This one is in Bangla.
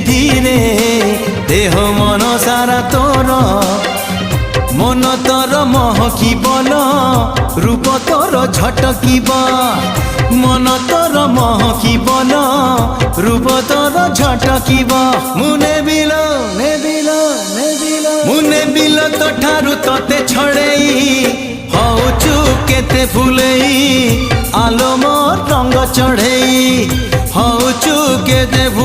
ধীরে দেহ মন সারা তোর মন তোর মহকিবল রূপ তোর ঝটকিব মন তোর মহকিবল রূপ তোর ঝটকিব মুনে বিল মুনে বিল তো ঠারু তোতে ছড়েই হউচু কেতে ফুলেই আলো মোর রঙ্গ চढ़ेई হউচু কেতে ফুল